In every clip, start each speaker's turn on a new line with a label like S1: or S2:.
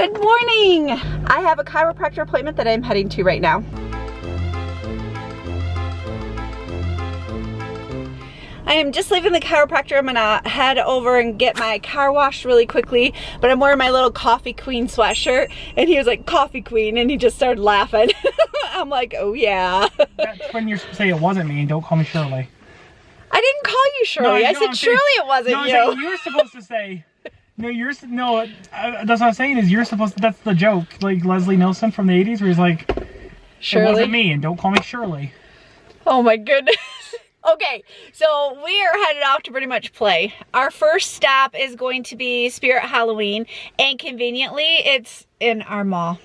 S1: Good morning. I have a chiropractor appointment that I'm heading to right now. I am just leaving the chiropractor. I'm gonna head over and get my car washed really quickly, but I'm wearing my little Coffee Queen sweatshirt, and he was like, "Coffee Queen," and he just started laughing. I'm like, oh yeah.
S2: That's when you say it wasn't me, and don't call me Shirley.
S1: I didn't call you Shirley.
S2: No,
S1: I said surely it wasn't you.
S2: No, you were supposed to say, that's what I'm saying is you're supposed to, that's the joke. Like Leslie Nielsen from the 80s where he's like, Shirley? It wasn't me, and don't call me Shirley.
S1: Oh my goodness. Okay, so we are headed off to pretty much play. Our first stop is going to be Spirit Halloween, and conveniently, it's in our mall.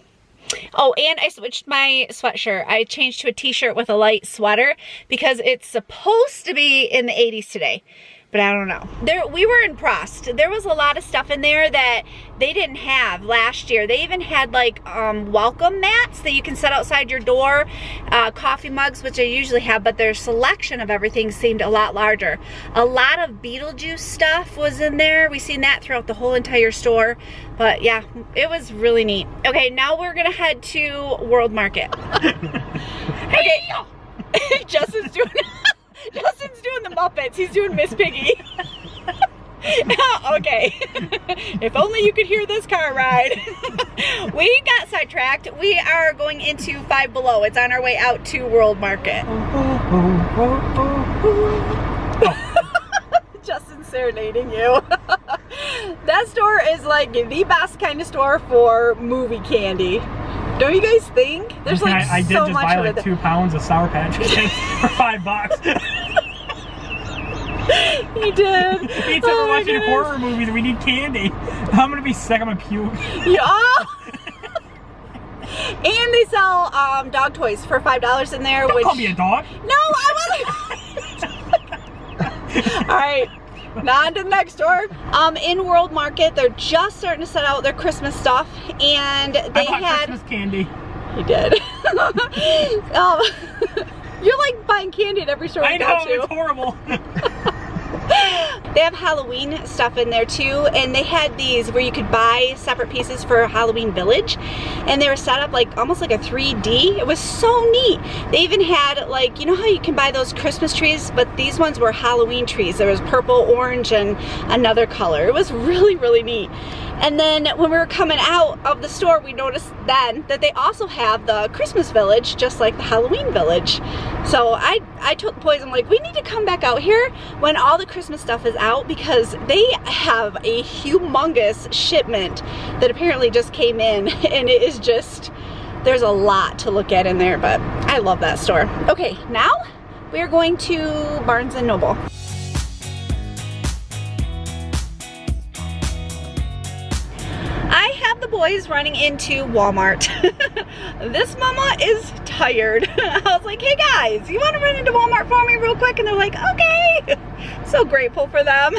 S1: Oh, and I switched my sweatshirt. I changed to a t-shirt with a light sweater because it's supposed to be in the 80s today. But I don't know. We were impressed. There was a lot of stuff in there that they didn't have last year. They even had like welcome mats that you can set outside your door, coffee mugs, which I usually have, but their selection of everything seemed a lot larger. A lot of Beetlejuice stuff was in there. We've seen that throughout the whole entire store. But yeah, it was really neat. Okay, now we're gonna head to World Market. Okay, Justin's doing the Muppets. He's doing Miss Piggy. Okay. If only you could hear this car ride. We got sidetracked. We are going into Five Below. It's on our way out to World Market. Justin's serenading you. That store is like the best kind of store for movie candy. Don't you guys think? There's like
S2: I did
S1: so
S2: just
S1: much
S2: buy
S1: of
S2: like
S1: it.
S2: 2 pounds of Sour Patch Kids for $5.
S1: He did.
S2: Each time we're watching horror movies and we need candy. I'm gonna be sick. I'm gonna puke.
S1: Yeah. And they sell dog toys for $5 in there.
S2: Don't call me a dog.
S1: No, I wasn't. All right. Now on to the next store. In World Market, they're just starting to set out their Christmas stuff, and they had
S2: Christmas candy.
S1: He did. You're like buying candy at every store you go to.
S2: I know, it's horrible.
S1: They have Halloween stuff in there too, and they had these where you could buy separate pieces for Halloween Village, and they were set up like almost like a 3D. It was so neat. They even had like, you know how you can buy those Christmas trees, but these ones were Halloween trees. There was purple, orange, and another color. It was really, really neat. And then when we were coming out of the store, we noticed then that they also have the Christmas Village, just like the Halloween Village. So I told the boys, I'm like, we need to come back out here when all the Christmas stuff is out, because they have a humongous shipment that apparently just came in, and it is just, there's a lot to look at in there, but I love that store. Okay, now we're going to Barnes & Noble. I have the boys running into Walmart. This mama is tired. I was like, hey guys, you want to run into Walmart for me real quick? And they're like, okay. So grateful for them.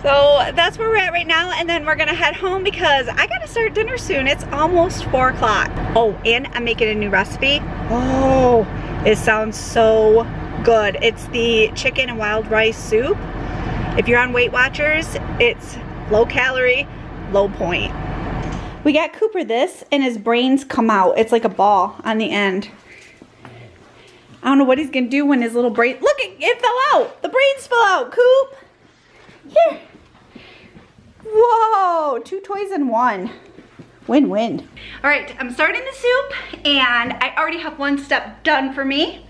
S1: So that's where we're at right now, and then we're gonna head home because I gotta start dinner soon. It's almost 4 o'clock. Oh, and I'm making a new recipe. Oh, it sounds so good. It's the chicken and wild rice soup. If you're on Weight Watchers, it's low calorie, low point. We got Cooper this, and his brains come out. It's like a ball on the end. I don't know what he's gonna do when his little brain, look, it fell out. The brains fell out, Coop. Here. Whoa, 2 toys in 1. Win-win. All right, I'm starting the soup, and I already have one step done for me,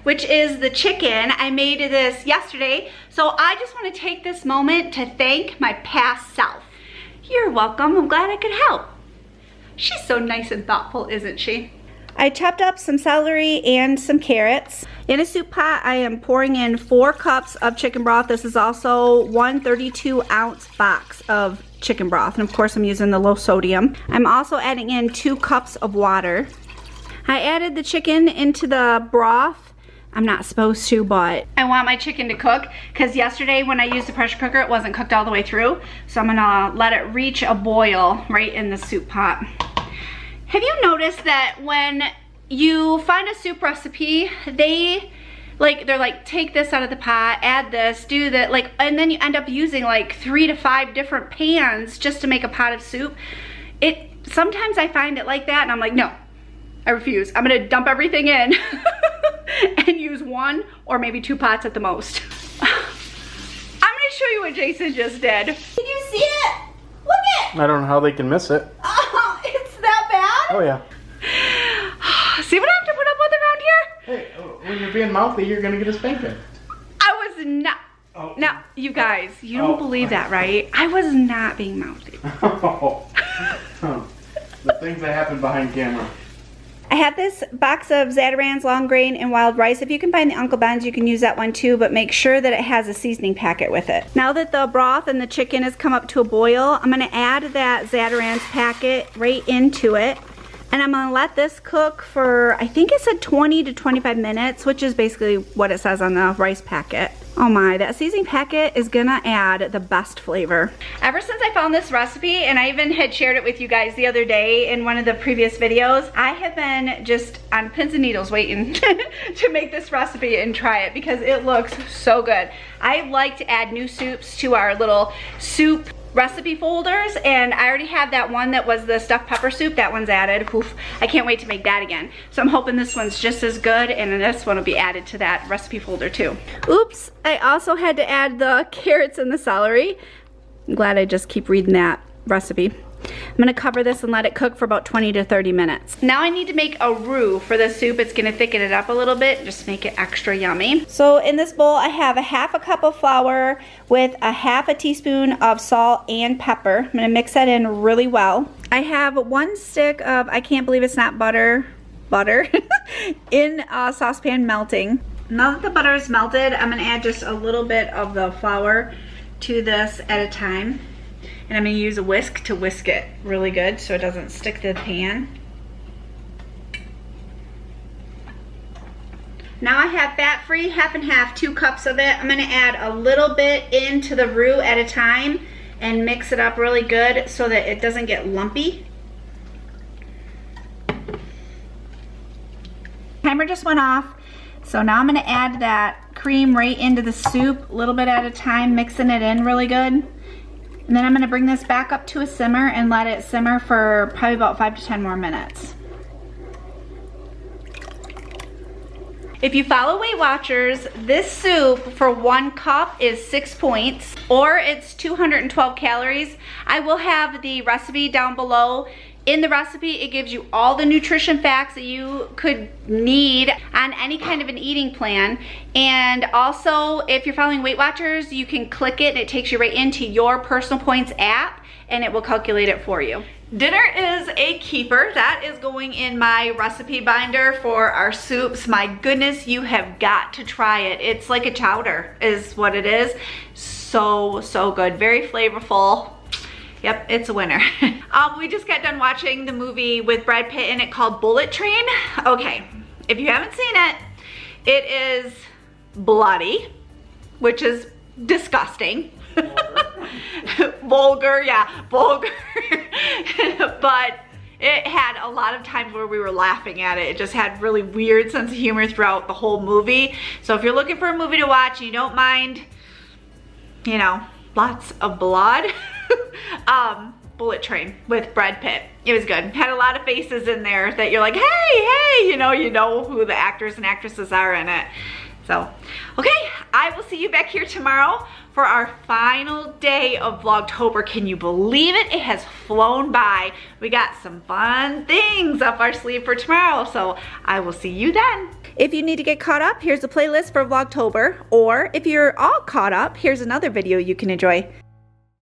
S1: which is the chicken. I made this yesterday, so I just want to take this moment to thank my past self. You're welcome. I'm glad I could help. She's so nice and thoughtful, isn't she? I chopped up some celery and some carrots. In a soup pot, I am pouring in 4 cups of chicken broth. This is also 1 32-ounce box of chicken broth. And of course, I'm using the low sodium. I'm also adding in 2 cups of water. I added the chicken into the broth. I'm not supposed to, but I want my chicken to cook, because yesterday when I used the pressure cooker, it wasn't cooked all the way through. So I'm gonna let it reach a boil right in the soup pot. Have you noticed that when you find a soup recipe, they're like, take this out of the pot, add this, do that, like, and then you end up using like 3 to 5 different pans just to make a pot of soup. sometimes I find it like that and I'm like, no, I refuse. I'm gonna dump everything in and use 1 or maybe 2 pots at the most. I'm gonna show you what Jason just did. Did you see it? Look it!
S2: I don't know how they can miss it.
S1: Oh, it's that bad?
S2: Oh yeah.
S1: See what I have to put up with around here?
S2: Hey, when you're being mouthy, you're gonna get a spanking.
S1: I was not.
S2: Oh.
S1: Now, you guys, you don't believe that, right? I was not being mouthy.
S2: The things that happen behind camera.
S1: I have this box of Zatarain's long grain and wild rice. If you can find the Uncle Ben's, you can use that one too, but make sure that it has a seasoning packet with it. Now that the broth and the chicken has come up to a boil, I'm gonna add that Zatarain's packet right into it. And I'm gonna let this cook for, I think it said 20 to 25 minutes, which is basically what it says on the rice packet. Oh my, that seasoning packet is gonna add the best flavor. Ever since I found this recipe, and I even had shared it with you guys the other day in one of the previous videos, I have been just on pins and needles waiting to make this recipe and try it because it looks so good. I like to add new soups to our little soup recipe folders, and I already have that one that was the stuffed pepper soup. That one's added. Oof, I can't wait to make that again. So I'm hoping this one's just as good, and then this one will be added to that recipe folder too. Oops, I also had to add the carrots and the celery. I'm glad I just keep reading that recipe. I'm gonna cover this and let it cook for about 20 to 30 minutes. Now I need to make a roux for the soup. It's gonna thicken it up a little bit, just make it extra yummy. So in this bowl, I have a 1/2 cup of flour with a 1/2 teaspoon of salt and pepper. I'm gonna mix that in really well. I have 1 stick of, I can't believe it's not butter, in a saucepan melting. Now that the butter is melted, I'm gonna add just a little bit of the flour to this at a time. And I'm gonna use a whisk to whisk it really good so it doesn't stick to the pan. Now I have fat-free, 1/2 and 1/2, 2 cups of it. I'm gonna add a little bit into the roux at a time and mix it up really good so that it doesn't get lumpy. Timer just went off. So now I'm gonna add that cream right into the soup, a little bit at a time, mixing it in really good. And then I'm gonna bring this back up to a simmer and let it simmer for probably about 5 to 10 more minutes. If you follow Weight Watchers, this soup for 1 cup is 6 points, or it's 212 calories. I will have the recipe down below. In the recipe, it gives you all the nutrition facts that you could need on any kind of an eating plan. And also, if you're following Weight Watchers, you can click it and it takes you right into your Personal Points app and it will calculate it for you. Dinner is a keeper. That is going in my recipe binder for our soups. My goodness, you have got to try it. It's like a chowder is what it is. So, so good. Very flavorful. Yep, it's a winner. We just got done watching the movie with Brad Pitt in it called Bullet Train. Okay, if you haven't seen it, it is bloody, which is disgusting. Vulgar, yeah, vulgar. But it had a lot of times where we were laughing at it. It just had really weird sense of humor throughout the whole movie. So if you're looking for a movie to watch and you don't mind, you know, lots of blood, Bullet Train with Brad Pitt. It was good. Had a lot of faces in there that you're like, hey, you know who the actors and actresses are in it. So, okay, I will see you back here tomorrow for our final day of Vlogtober. Can you believe it? It has flown by. We got some fun things up our sleeve for tomorrow, so I will see you then. If you need to get caught up, here's the playlist for Vlogtober, or if you're all caught up, here's another video you can enjoy.